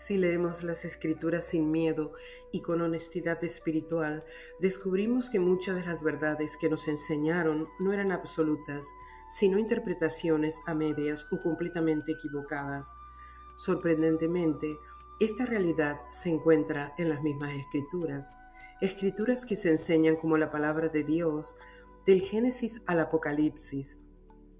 Si leemos las Escrituras sin miedo y con honestidad espiritual, descubrimos que muchas de las verdades que nos enseñaron no eran absolutas, sino interpretaciones a medias o completamente equivocadas. Sorprendentemente, esta realidad se encuentra en las mismas Escrituras, Escrituras que se enseñan como la palabra de Dios del Génesis al Apocalipsis,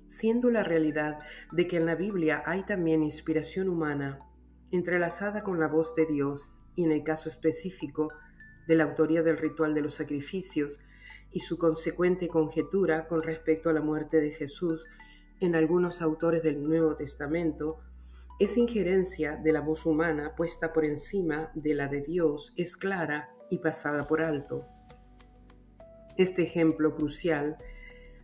siendo la realidad de que en la Biblia hay también inspiración humana, entrelazada con la voz de Dios, y en el caso específico de la autoría del ritual de los sacrificios y su consecuente conjetura con respecto a la muerte de Jesús en algunos autores del Nuevo Testamento, esa injerencia de la voz humana puesta por encima de la de Dios es clara y pasada por alto. Este ejemplo crucial,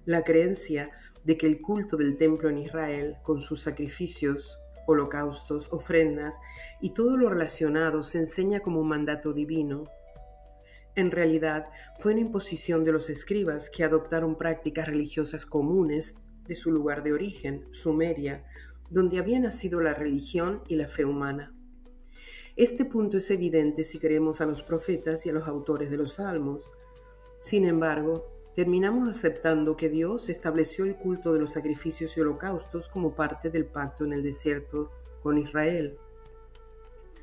la creencia de que el culto del templo en Israel, con sus sacrificios, holocaustos, ofrendas y todo lo relacionado se enseña como un mandato divino. En realidad, fue una imposición de los escribas que adoptaron prácticas religiosas comunes de su lugar de origen, Sumeria, donde había nacido la religión y la fe humana. Este punto es evidente si creemos a los profetas y a los autores de los salmos. Sin embargo, terminamos aceptando que Dios estableció el culto de los sacrificios y holocaustos como parte del pacto en el desierto con Israel.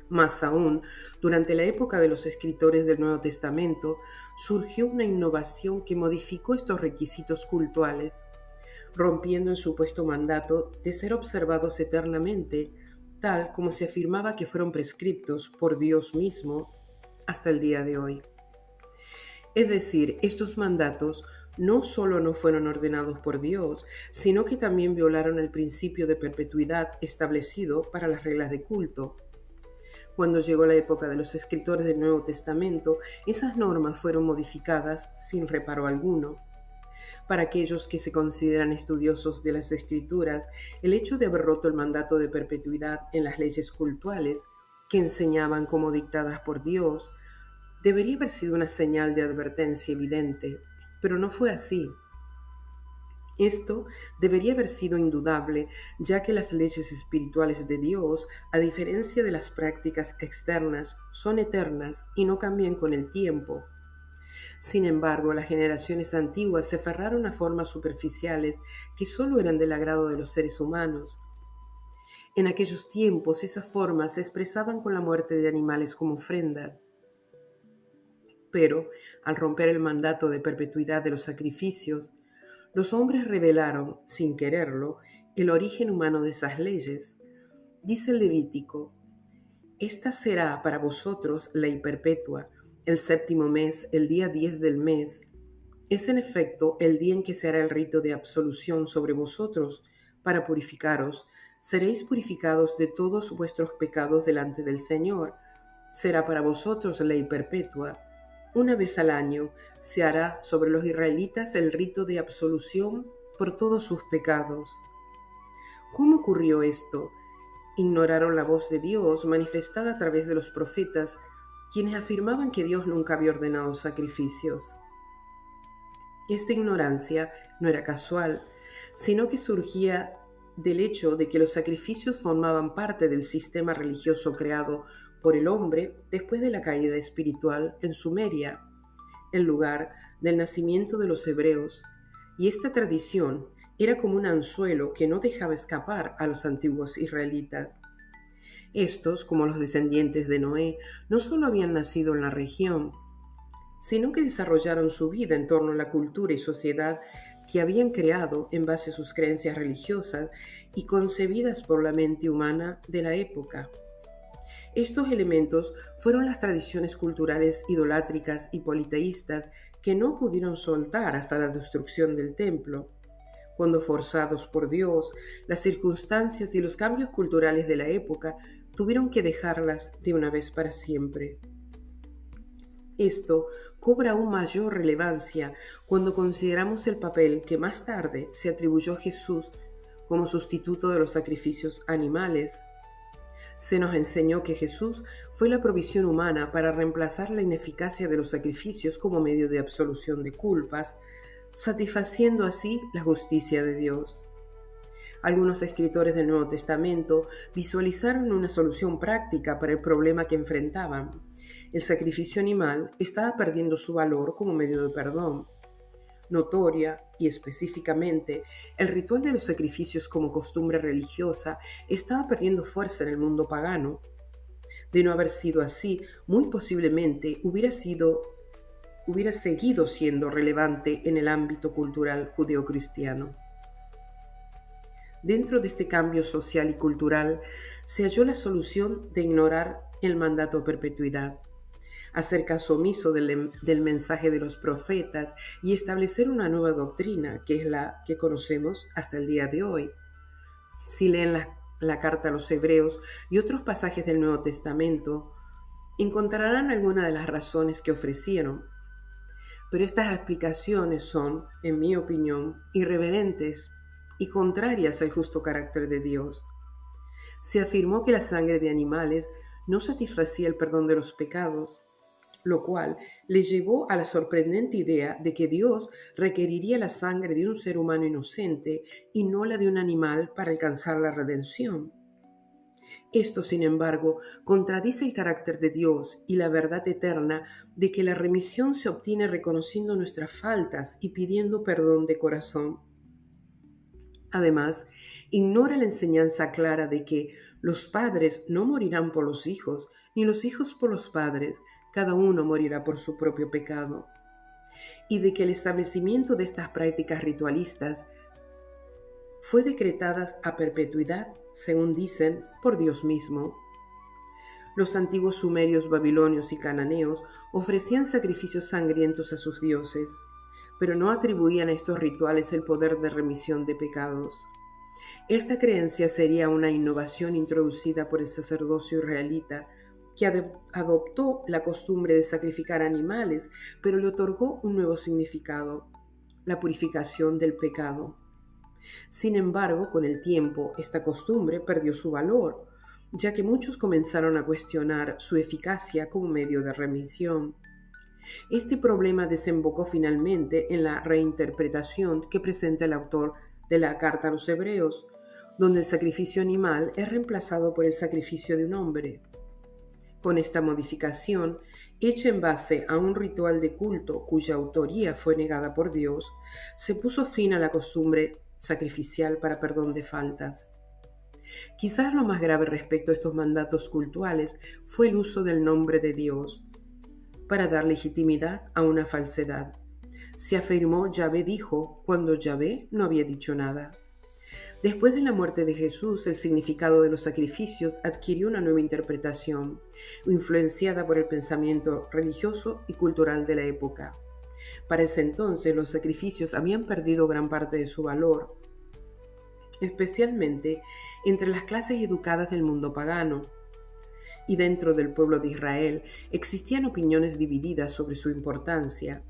Más aún, durante la época de los escritores del Nuevo Testamento, surgió una innovación que modificó estos requisitos cultuales, rompiendo el supuesto mandato de ser observados eternamente, tal como se afirmaba que fueron prescriptos por Dios mismo hasta el día de hoy. Es decir, estos mandatos no solo no fueron ordenados por Dios, sino que también violaron el principio de perpetuidad establecido para las reglas de culto. Cuando llegó la época de los escritores del Nuevo Testamento, esas normas fueron modificadas sin reparo alguno. Para aquellos que se consideran estudiosos de las Escrituras, el hecho de haber roto el mandato de perpetuidad en las leyes cultuales, que enseñaban como dictadas por Dios, debería haber sido una señal de advertencia evidente, pero no fue así. Esto debería haber sido indudable, ya que las leyes espirituales de Dios, a diferencia de las prácticas externas, son eternas y no cambian con el tiempo. Sin embargo, las generaciones antiguas se aferraron a formas superficiales que solo eran del agrado de los seres humanos. En aquellos tiempos, esas formas se expresaban con la muerte de animales como ofrenda. Pero, al romper el mandato de perpetuidad de los sacrificios, los hombres revelaron, sin quererlo, el origen humano de esas leyes. Dice el Levítico: «Esta será para vosotros ley perpetua, el séptimo mes, el día 10 del mes. Es en efecto el día en que se hará el rito de absolución sobre vosotros, para purificaros. Seréis purificados de todos vuestros pecados delante del Señor. Será para vosotros ley perpetua. Una vez al año se hará sobre los israelitas el rito de absolución por todos sus pecados». ¿Cómo ocurrió esto? Ignoraron la voz de Dios manifestada a través de los profetas, quienes afirmaban que Dios nunca había ordenado sacrificios. Esta ignorancia no era casual, sino que surgía del hecho de que los sacrificios formaban parte del sistema religioso creado por el hombre después de la caída espiritual en Sumeria, el lugar del nacimiento de los hebreos, y esta tradición era como un anzuelo que no dejaba escapar a los antiguos israelitas. Estos, como los descendientes de Noé, no solo habían nacido en la región, sino que desarrollaron su vida en torno a la cultura y sociedad que habían creado en base a sus creencias religiosas y concebidas por la mente humana de la época. Estos elementos fueron las tradiciones culturales idolátricas y politeístas que no pudieron soltar hasta la destrucción del templo, cuando, forzados por Dios, las circunstancias y los cambios culturales de la época tuvieron que dejarlas de una vez para siempre. Esto cobra aún mayor relevancia cuando consideramos el papel que más tarde se atribuyó a Jesús como sustituto de los sacrificios animales. Se nos enseñó que Jesús fue la provisión humana para reemplazar la ineficacia de los sacrificios como medio de absolución de culpas, satisfaciendo así la justicia de Dios. Algunos escritores del Nuevo Testamento visualizaron una solución práctica para el problema que enfrentaban. El sacrificio animal estaba perdiendo su valor como medio de perdón. Notoria y específicamente, el ritual de los sacrificios como costumbre religiosa estaba perdiendo fuerza en el mundo pagano. De no haber sido así, muy posiblemente hubiera seguido siendo relevante en el ámbito cultural judeocristiano. Dentro de este cambio social y cultural se halló la solución de ignorar el mandato a perpetuidad, hacer caso omiso del mensaje de los profetas y establecer una nueva doctrina, que es la que conocemos hasta el día de hoy. Si leen la carta a los Hebreos y otros pasajes del Nuevo Testamento, encontrarán algunas de las razones que ofrecieron. Pero estas explicaciones son, en mi opinión, irreverentes y contrarias al justo carácter de Dios. Se afirmó que la sangre de animales no satisfacía el perdón de los pecados, lo cual le llevó a la sorprendente idea de que Dios requeriría la sangre de un ser humano inocente y no la de un animal para alcanzar la redención. Esto, sin embargo, contradice el carácter de Dios y la verdad eterna de que la remisión se obtiene reconociendo nuestras faltas y pidiendo perdón de corazón. Además, ignora la enseñanza clara de que los padres no morirán por los hijos, ni los hijos por los padres, cada uno morirá por su propio pecado, y de que el establecimiento de estas prácticas ritualistas fue decretadas a perpetuidad, según dicen, por Dios mismo. Los antiguos sumerios, babilonios y cananeos ofrecían sacrificios sangrientos a sus dioses, pero no atribuían a estos rituales el poder de remisión de pecados. Esta creencia sería una innovación introducida por el sacerdocio israelita, que adoptó la costumbre de sacrificar animales, pero le otorgó un nuevo significado: la purificación del pecado. Sin embargo, con el tiempo, esta costumbre perdió su valor, ya que muchos comenzaron a cuestionar su eficacia como medio de remisión. Este problema desembocó finalmente en la reinterpretación que presenta el autor de la Carta a los Hebreos, donde el sacrificio animal es reemplazado por el sacrificio de un hombre. Con esta modificación, hecha en base a un ritual de culto cuya autoría fue negada por Dios, se puso fin a la costumbre sacrificial para perdón de faltas. Quizás lo más grave respecto a estos mandatos cultuales fue el uso del nombre de Dios para dar legitimidad a una falsedad. Se afirmó Yahvé dijo cuando Yahvé no había dicho nada. Después de la muerte de Jesús, el significado de los sacrificios adquirió una nueva interpretación, influenciada por el pensamiento religioso y cultural de la época. Para ese entonces, los sacrificios habían perdido gran parte de su valor, especialmente entre las clases educadas del mundo pagano. Y dentro del pueblo de Israel existían opiniones divididas sobre su importancia.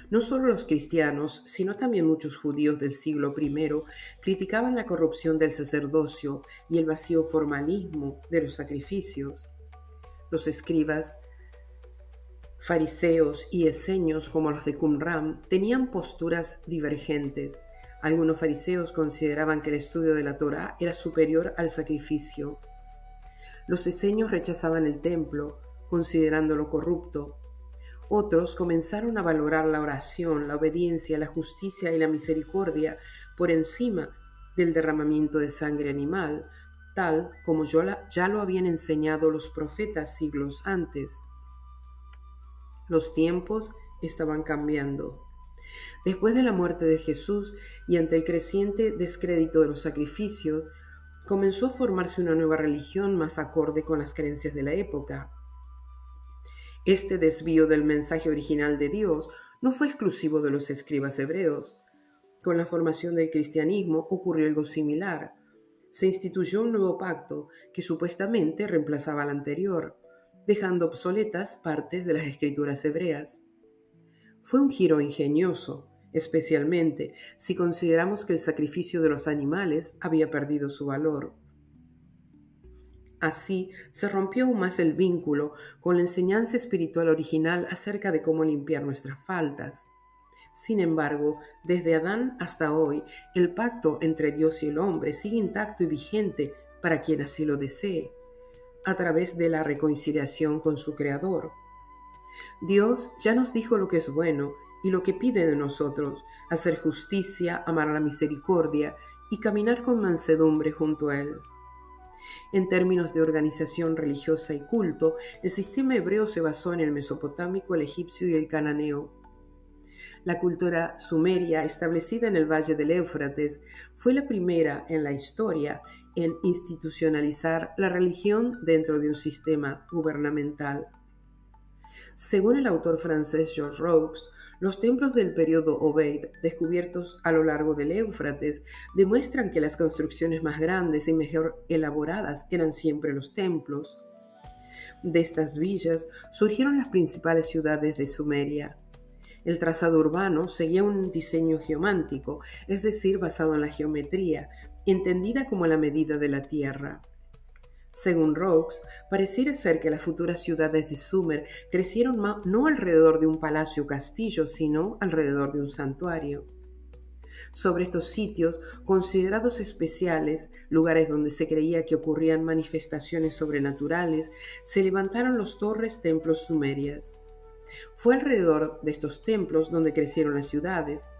No solo los cristianos, sino también muchos judíos del siglo I criticaban la corrupción del sacerdocio y el vacío formalismo de los sacrificios. Los escribas, fariseos y esenios como los de Qumran tenían posturas divergentes. Algunos fariseos consideraban que el estudio de la Torá era superior al sacrificio. Los esenios rechazaban el templo, considerándolo corrupto. Otros comenzaron a valorar la oración, la obediencia, la justicia y la misericordia por encima del derramamiento de sangre animal, tal como ya lo habían enseñado los profetas siglos antes. Los tiempos estaban cambiando. Después de la muerte de Jesús y ante el creciente descrédito de los sacrificios, comenzó a formarse una nueva religión más acorde con las creencias de la época. Este desvío del mensaje original de Dios no fue exclusivo de los escribas hebreos. Con la formación del cristianismo ocurrió algo similar. Se instituyó un nuevo pacto que supuestamente reemplazaba al anterior, dejando obsoletas partes de las escrituras hebreas. Fue un giro ingenioso, especialmente si consideramos que el sacrificio de los animales había perdido su valor. Así se rompió aún más el vínculo con la enseñanza espiritual original acerca de cómo limpiar nuestras faltas. Sin embargo, desde Adán hasta hoy, el pacto entre Dios y el hombre sigue intacto y vigente para quien así lo desee, a través de la reconciliación con su Creador. Dios ya nos dijo lo que es bueno y lo que pide de nosotros: hacer justicia, amar la misericordia y caminar con mansedumbre junto a Él. En términos de organización religiosa y culto, el sistema hebreo se basó en el mesopotámico, el egipcio y el cananeo. La cultura sumeria, establecida en el valle del Éufrates, fue la primera en la historia en institucionalizar la religión dentro de un sistema gubernamental. Según el autor francés Georges Roux, los templos del período Obeid, descubiertos a lo largo del Éufrates, demuestran que las construcciones más grandes y mejor elaboradas eran siempre los templos. De estas villas surgieron las principales ciudades de Sumeria. El trazado urbano seguía un diseño geomántico, es decir, basado en la geometría, entendida como la medida de la tierra. Según Roux, pareciera ser que las futuras ciudades de Sumer crecieron no alrededor de un palacio o castillo, sino alrededor de un santuario. Sobre estos sitios, considerados especiales, lugares donde se creía que ocurrían manifestaciones sobrenaturales, se levantaron los torres templos sumerias. Fue alrededor de estos templos donde crecieron las ciudades.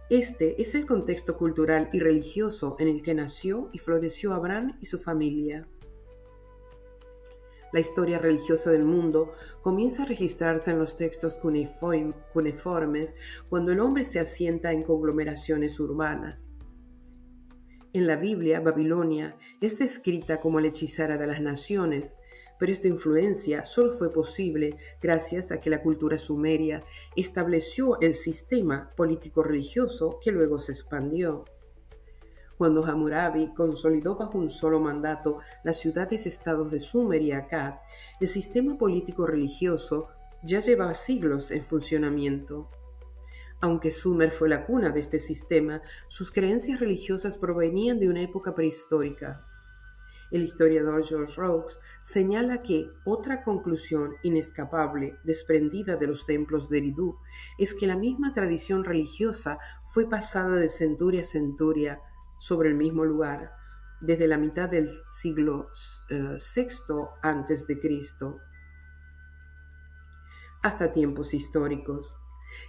Este es el contexto cultural y religioso en el que nació y floreció Abraham y su familia. La historia religiosa del mundo comienza a registrarse en los textos cuneiformes cuando el hombre se asienta en conglomeraciones urbanas. En la Biblia, Babilonia es descrita como la hechicera de las naciones, pero esta influencia solo fue posible gracias a que la cultura sumeria estableció el sistema político-religioso que luego se expandió. Cuando Hammurabi consolidó bajo un solo mandato las ciudades-estados de Sumer y Akkad, el sistema político-religioso ya llevaba siglos en funcionamiento. Aunque Sumer fue la cuna de este sistema, sus creencias religiosas provenían de una época prehistórica. El historiador Georges Roux señala que otra conclusión inescapable desprendida de los templos de Eridu es que la misma tradición religiosa fue pasada de centuria a centuria sobre el mismo lugar, desde la mitad del siglo VI a.C. hasta tiempos históricos.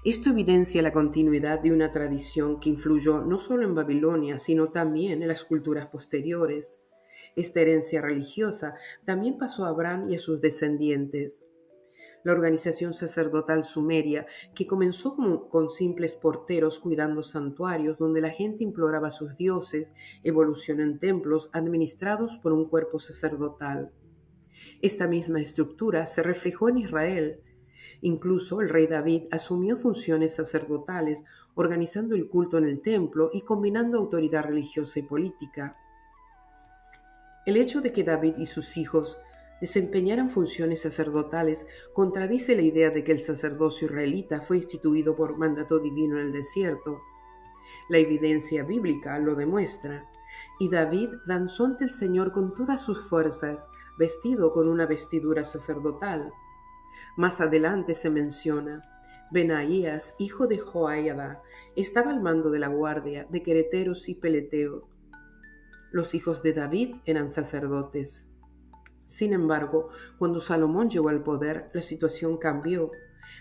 Esto evidencia la continuidad de una tradición que influyó no solo en Babilonia, sino también en las culturas posteriores. Esta herencia religiosa también pasó a Abraham y a sus descendientes. La organización sacerdotal sumeria, que comenzó con simples porteros cuidando santuarios donde la gente imploraba a sus dioses, evolucionó en templos administrados por un cuerpo sacerdotal. Esta misma estructura se reflejó en Israel. Incluso el rey David asumió funciones sacerdotales, organizando el culto en el templo y combinando autoridad religiosa y política. El hecho de que David y sus hijos desempeñaran funciones sacerdotales contradice la idea de que el sacerdocio israelita fue instituido por mandato divino en el desierto. La evidencia bíblica lo demuestra. Y David danzó ante el Señor con todas sus fuerzas, vestido con una vestidura sacerdotal. Más adelante se menciona: Benaías, hijo de Joiada, estaba al mando de la guardia de quereteros y peleteos. Los hijos de David eran sacerdotes. Sin embargo, cuando Salomón llegó al poder, la situación cambió.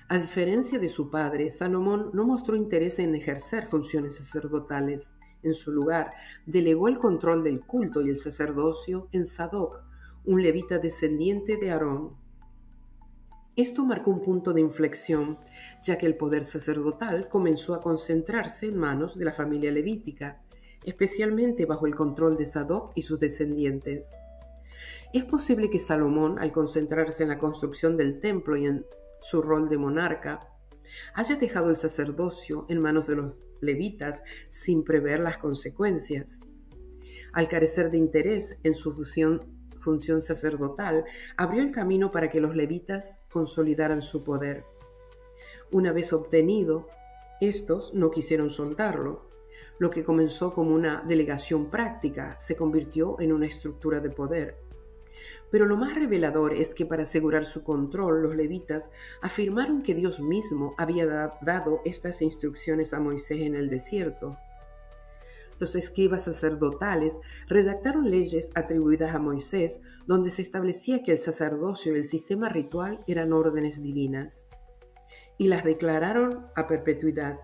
A diferencia de su padre, Salomón no mostró interés en ejercer funciones sacerdotales. En su lugar, delegó el control del culto y el sacerdocio en Sadoc, un levita descendiente de Aarón. Esto marcó un punto de inflexión, ya que el poder sacerdotal comenzó a concentrarse en manos de la familia levítica, especialmente bajo el control de Sadoc y sus descendientes. Es posible que Salomón, al concentrarse en la construcción del templo y en su rol de monarca, haya dejado el sacerdocio en manos de los levitas sin prever las consecuencias. Al carecer de interés en su función sacerdotal, abrió el camino para que los levitas consolidaran su poder. Una vez obtenido, estos no quisieron soltarlo. Lo que comenzó como una delegación práctica se convirtió en una estructura de poder. Pero lo más revelador es que para asegurar su control, los levitas afirmaron que Dios mismo había dado estas instrucciones a Moisés en el desierto. Los escribas sacerdotales redactaron leyes atribuidas a Moisés, donde se establecía que el sacerdocio y el sistema ritual eran órdenes divinas, y las declararon a perpetuidad.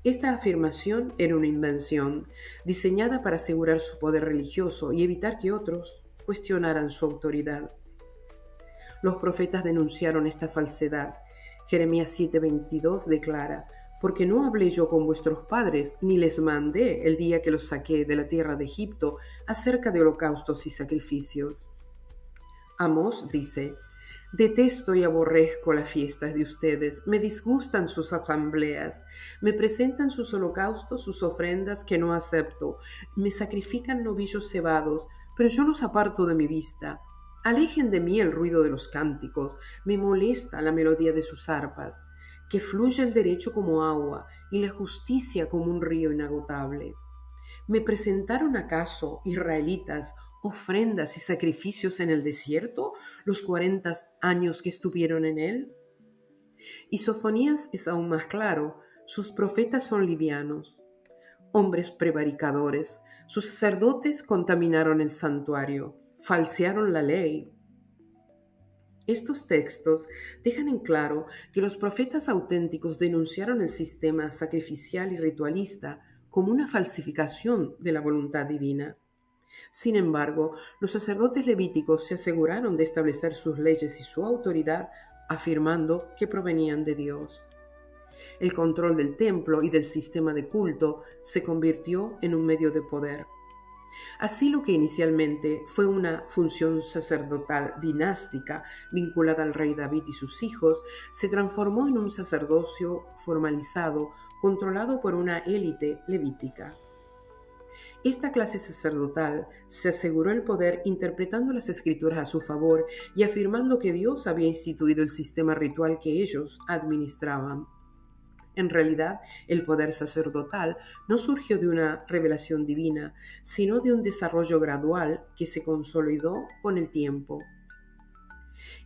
Esta afirmación era una invención, diseñada para asegurar su poder religioso y evitar que otros cuestionaran su autoridad. Los profetas denunciaron esta falsedad. Jeremías 7:22 declara: «Porque no hablé yo con vuestros padres, ni les mandé el día que los saqué de la tierra de Egipto acerca de holocaustos y sacrificios». Amós dice: «Detesto y aborrezco las fiestas de ustedes, me disgustan sus asambleas, me presentan sus holocaustos, sus ofrendas que no acepto, me sacrifican novillos cebados, pero yo los aparto de mi vista. Alejen de mí el ruido de los cánticos, me molesta la melodía de sus arpas, que fluya el derecho como agua y la justicia como un río inagotable». ¿Me presentaron acaso, israelitas, ofrendas y sacrificios en el desierto los 40 años que estuvieron en él? Y Sofonías es aún más claro: sus profetas son livianos, hombres prevaricadores, sus sacerdotes contaminaron el santuario, falsearon la ley. Estos textos dejan en claro que los profetas auténticos denunciaron el sistema sacrificial y ritualista como una falsificación de la voluntad divina. Sin embargo, los sacerdotes levíticos se aseguraron de establecer sus leyes y su autoridad, afirmando que provenían de Dios. El control del templo y del sistema de culto se convirtió en un medio de poder. Así, lo que inicialmente fue una función sacerdotal dinástica vinculada al rey David y sus hijos, se transformó en un sacerdocio formalizado, controlado por una élite levítica. Esta clase sacerdotal se aseguró el poder interpretando las escrituras a su favor y afirmando que Dios había instituido el sistema ritual que ellos administraban. En realidad, el poder sacerdotal no surgió de una revelación divina, sino de un desarrollo gradual que se consolidó con el tiempo.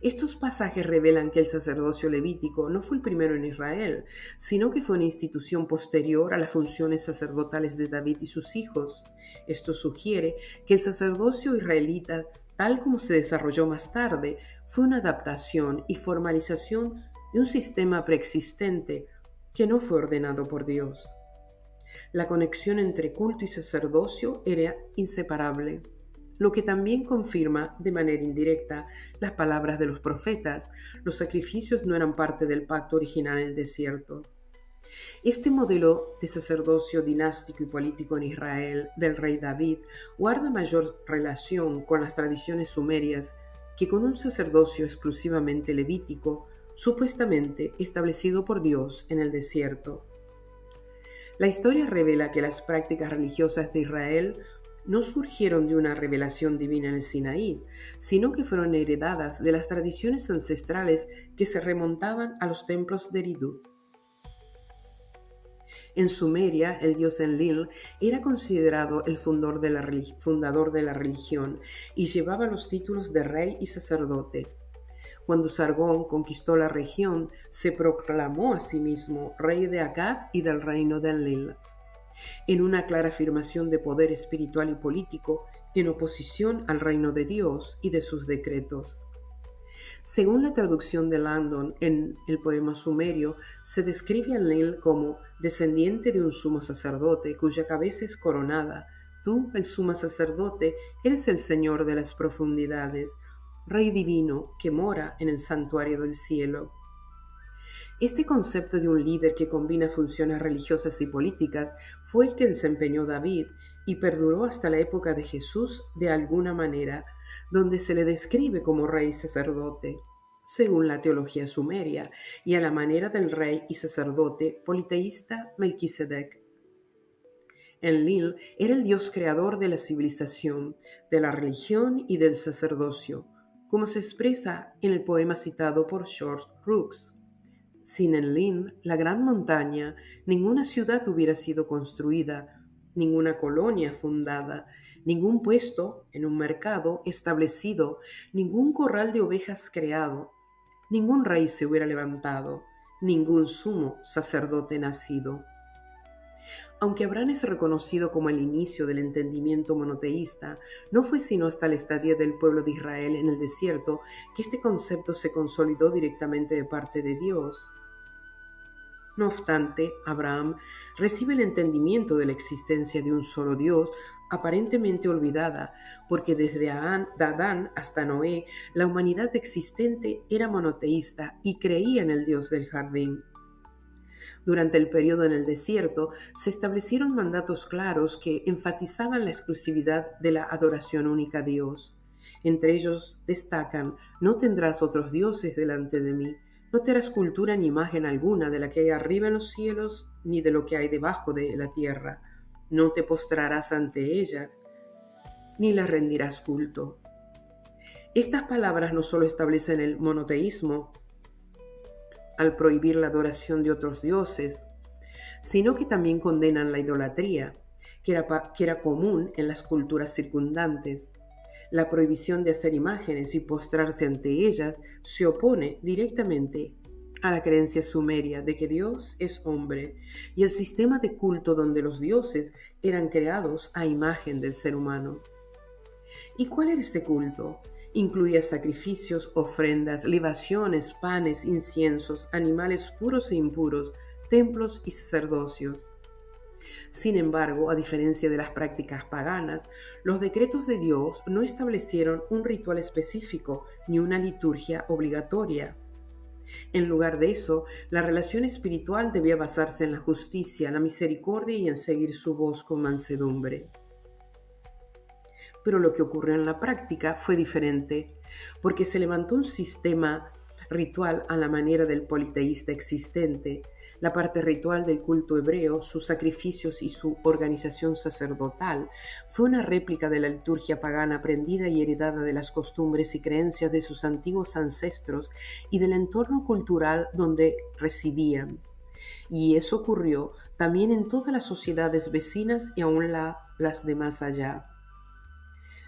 Estos pasajes revelan que el sacerdocio levítico no fue el primero en Israel, sino que fue una institución posterior a las funciones sacerdotales de David y sus hijos. Esto sugiere que el sacerdocio israelita, tal como se desarrolló más tarde, fue una adaptación y formalización de un sistema preexistente que no fue ordenado por Dios. La conexión entre culto y sacerdocio era inseparable, lo que también confirma de manera indirecta las palabras de los profetas: los sacrificios no eran parte del pacto original en el desierto. Este modelo de sacerdocio dinástico y político en Israel del rey David guarda mayor relación con las tradiciones sumerias que con un sacerdocio exclusivamente levítico, supuestamente establecido por Dios en el desierto. La historia revela que las prácticas religiosas de Israel no surgieron de una revelación divina en el Sinaí, sino que fueron heredadas de las tradiciones ancestrales que se remontaban a los templos de Eridu. En Sumeria, el dios Enlil era considerado el fundador de la religión y llevaba los títulos de rey y sacerdote. Cuando Sargón conquistó la región, se proclamó a sí mismo rey de Akkad y del reino de Enlil, en una clara afirmación de poder espiritual y político en oposición al reino de Dios y de sus decretos. Según la traducción de Langdon en el poema sumerio, se describe a Enlil como descendiente de un sumo sacerdote cuya cabeza es coronada. Tú, el sumo sacerdote, eres el Señor de las profundidades, Rey divino que mora en el santuario del cielo. Este concepto de un líder que combina funciones religiosas y políticas fue el que desempeñó David y perduró hasta la época de Jesús de alguna manera, donde se le describe como rey y sacerdote, según la teología sumeria, y a la manera del rey y sacerdote politeísta Melquisedec. Enlil era el dios creador de la civilización, de la religión y del sacerdocio, como se expresa en el poema citado por George Brooks. Sin Enlil, la gran montaña, ninguna ciudad hubiera sido construida, ninguna colonia fundada, ningún puesto en un mercado establecido, ningún corral de ovejas creado, ningún rey se hubiera levantado, ningún sumo sacerdote nacido. Aunque Abraham es reconocido como el inicio del entendimiento monoteísta, no fue sino hasta la estadía del pueblo de Israel en el desierto que este concepto se consolidó directamente de parte de Dios. No obstante, Abraham recibe el entendimiento de la existencia de un solo Dios, aparentemente olvidada, porque desde Adán hasta Noé, la humanidad existente era monoteísta y creía en el Dios del jardín. Durante el periodo en el desierto, se establecieron mandatos claros que enfatizaban la exclusividad de la adoración única a Dios. Entre ellos destacan: no tendrás otros dioses delante de mí, no te harás cultura ni imagen alguna de la que hay arriba en los cielos, ni de lo que hay debajo de la tierra. No te postrarás ante ellas, ni las rendirás culto. Estas palabras no solo establecen el monoteísmo al prohibir la adoración de otros dioses, sino que también condenan la idolatría, que era común en las culturas circundantes. La prohibición de hacer imágenes y postrarse ante ellas se opone directamente a la creencia sumeria de que Dios es hombre y el sistema de culto donde los dioses eran creados a imagen del ser humano. ¿Y cuál era ese culto? Incluía sacrificios, ofrendas, libaciones, panes, inciensos, animales puros e impuros, templos y sacerdocios. Sin embargo, a diferencia de las prácticas paganas, los decretos de Dios no establecieron un ritual específico ni una liturgia obligatoria. En lugar de eso, la relación espiritual debía basarse en la justicia, la misericordia y en seguir su voz con mansedumbre. Pero lo que ocurrió en la práctica fue diferente, porque se levantó un sistema ritual a la manera del politeísta existente. La parte ritual del culto hebreo, sus sacrificios y su organización sacerdotal fue una réplica de la liturgia pagana aprendida y heredada de las costumbres y creencias de sus antiguos ancestros y del entorno cultural donde residían. Y eso ocurrió también en todas las sociedades vecinas y aún las de más allá.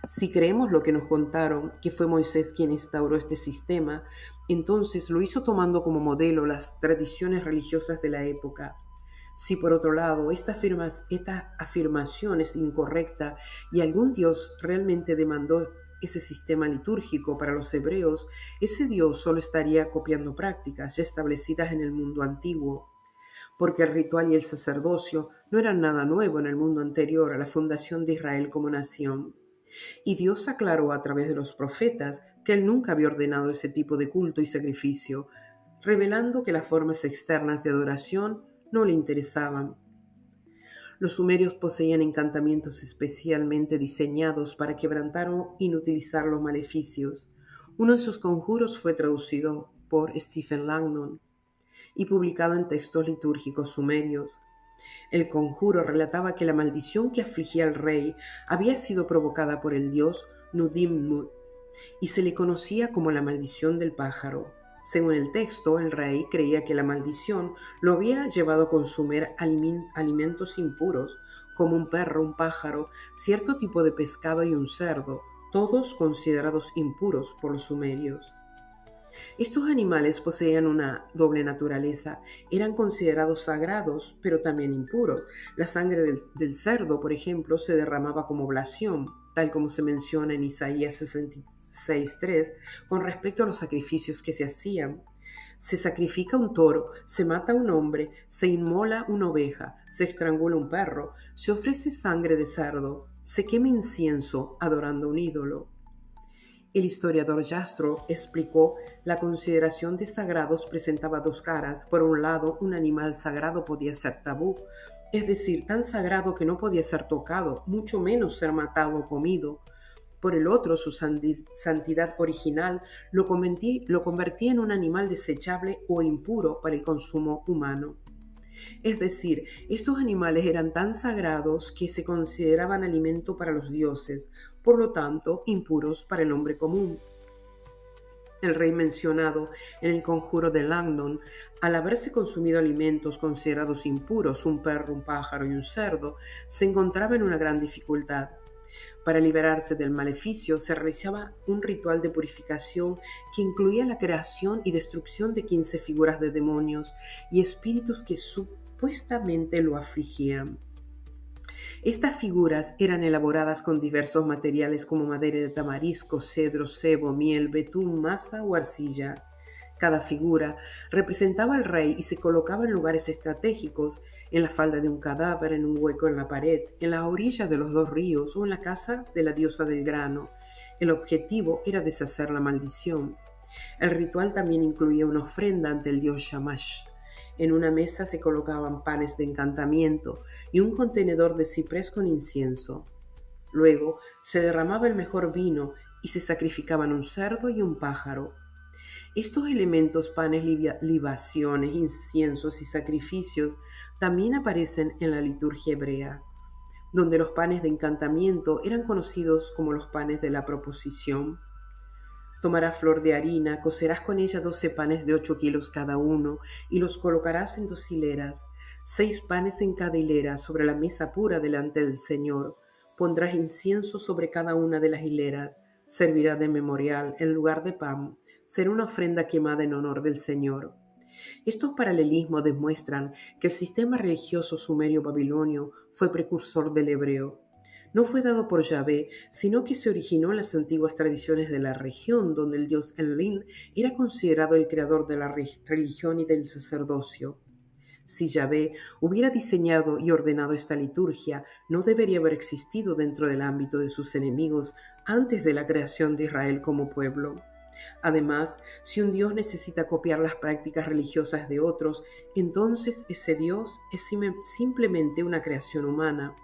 Si creemos lo que nos contaron, que fue Moisés quien instauró este sistema, entonces lo hizo tomando como modelo las tradiciones religiosas de la época. Si por otro lado esta afirmación es incorrecta y algún Dios realmente demandó ese sistema litúrgico para los hebreos, ese Dios solo estaría copiando prácticas ya establecidas en el mundo antiguo, porque el ritual y el sacerdocio no eran nada nuevo en el mundo anterior a la fundación de Israel como nación. Y Dios aclaró a través de los profetas que Él nunca había ordenado ese tipo de culto y sacrificio, revelando que las formas externas de adoración no le interesaban. Los sumerios poseían encantamientos especialmente diseñados para quebrantar o inutilizar los maleficios. Uno de sus conjuros fue traducido por Stephen Langdon y publicado en textos litúrgicos sumerios. El conjuro relataba que la maldición que afligía al rey había sido provocada por el dios Nudimmud y se le conocía como la maldición del pájaro. Según el texto, el rey creía que la maldición lo había llevado a consumir alimentos impuros, como un perro, un pájaro, cierto tipo de pescado y un cerdo, todos considerados impuros por los sumerios. Estos animales poseían una doble naturaleza, eran considerados sagrados, pero también impuros. La sangre del cerdo, por ejemplo, se derramaba como oblación, tal como se menciona en Isaías 66:3, con respecto a los sacrificios que se hacían. Se sacrifica un toro, se mata un hombre, se inmola una oveja, se estrangula un perro, se ofrece sangre de cerdo, se quema incienso adorando un ídolo. El historiador Jastrow explicó: la consideración de sagrados presentaba dos caras. Por un lado, un animal sagrado podía ser tabú, es decir, tan sagrado que no podía ser tocado, mucho menos ser matado o comido. Por el otro, su santidad original lo convertía en un animal desechable o impuro para el consumo humano. Es decir, estos animales eran tan sagrados que se consideraban alimento para los dioses, por lo tanto, impuros para el hombre común. El rey mencionado en el conjuro de Langdon, al haberse consumido alimentos considerados impuros, un perro, un pájaro y un cerdo, se encontraba en una gran dificultad. Para liberarse del maleficio se realizaba un ritual de purificación que incluía la creación y destrucción de 15 figuras de demonios y espíritus que supuestamente lo afligían. Estas figuras eran elaboradas con diversos materiales como madera de tamarisco, cedro, sebo, miel, betún, masa o arcilla. Cada figura representaba al rey y se colocaba en lugares estratégicos, en la falda de un cadáver, en un hueco en la pared, en la orilla de los 2 ríos o en la casa de la diosa del grano. El objetivo era deshacer la maldición. El ritual también incluía una ofrenda ante el dios Shamash. En una mesa se colocaban panes de encantamiento y un contenedor de ciprés con incienso. Luego se derramaba el mejor vino y se sacrificaban un cerdo y un pájaro. Estos elementos, panes, libaciones, inciensos y sacrificios, también aparecen en la liturgia hebrea, donde los panes de encantamiento eran conocidos como los panes de la proposición. Tomarás flor de harina, cocerás con ella 12 panes de 8 kilos cada uno, y los colocarás en 2 hileras, 6 panes en cada hilera, sobre la mesa pura delante del Señor. Pondrás incienso sobre cada una de las hileras, servirá de memorial en lugar de pan, será una ofrenda quemada en honor del Señor. Estos paralelismos demuestran que el sistema religioso sumerio babilonio fue precursor del hebreo. No fue dado por Yahvé, sino que se originó en las antiguas tradiciones de la región, donde el dios Enlil era considerado el creador de la religión y del sacerdocio. Si Yahvé hubiera diseñado y ordenado esta liturgia, no debería haber existido dentro del ámbito de sus enemigos antes de la creación de Israel como pueblo. Además, si un Dios necesita copiar las prácticas religiosas de otros, entonces ese Dios es simplemente una creación humana.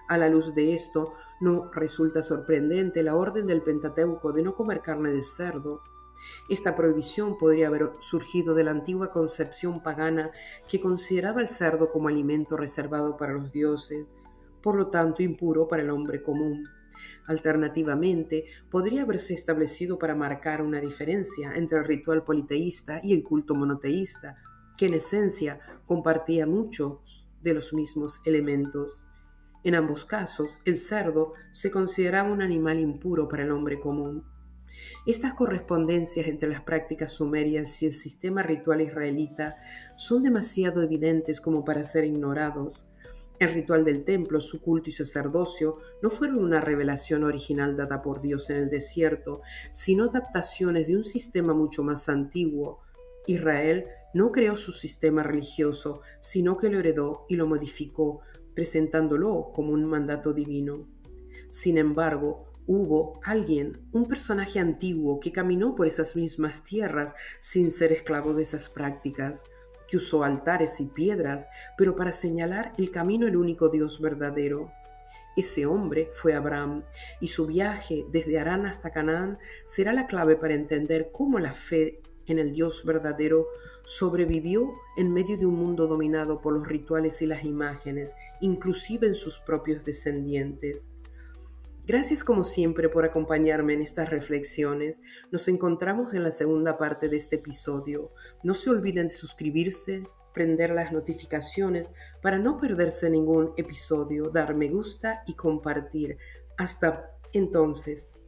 A la luz de esto, no resulta sorprendente la orden del Pentateuco de no comer carne de cerdo. Esta prohibición podría haber surgido de la antigua concepción pagana que consideraba el cerdo como alimento reservado para los dioses, por lo tanto impuro para el hombre común. Alternativamente, podría haberse establecido para marcar una diferencia entre el ritual politeísta y el culto monoteísta, que en esencia compartía muchos de los mismos elementos. En ambos casos, el cerdo se consideraba un animal impuro para el hombre común. Estas correspondencias entre las prácticas sumerias y el sistema ritual israelita son demasiado evidentes como para ser ignorados. El ritual del templo, su culto y sacerdocio no fueron una revelación original dada por Dios en el desierto, sino adaptaciones de un sistema mucho más antiguo. Israel no creó su sistema religioso, sino que lo heredó y lo modificó, presentándolo como un mandato divino. Sin embargo, hubo alguien, un personaje antiguo que caminó por esas mismas tierras sin ser esclavo de esas prácticas, que usó altares y piedras, pero para señalar el camino al único Dios verdadero. Ese hombre fue Abraham, y su viaje desde Harán hasta Canaán será la clave para entender cómo la fe en el Dios verdadero sobrevivió en medio de un mundo dominado por los rituales y las imágenes, inclusive en sus propios descendientes. Gracias como siempre por acompañarme en estas reflexiones. Nos encontramos en la segunda parte de este episodio. No se olviden de suscribirse, prender las notificaciones para no perderse ningún episodio, dar me gusta y compartir. Hasta entonces.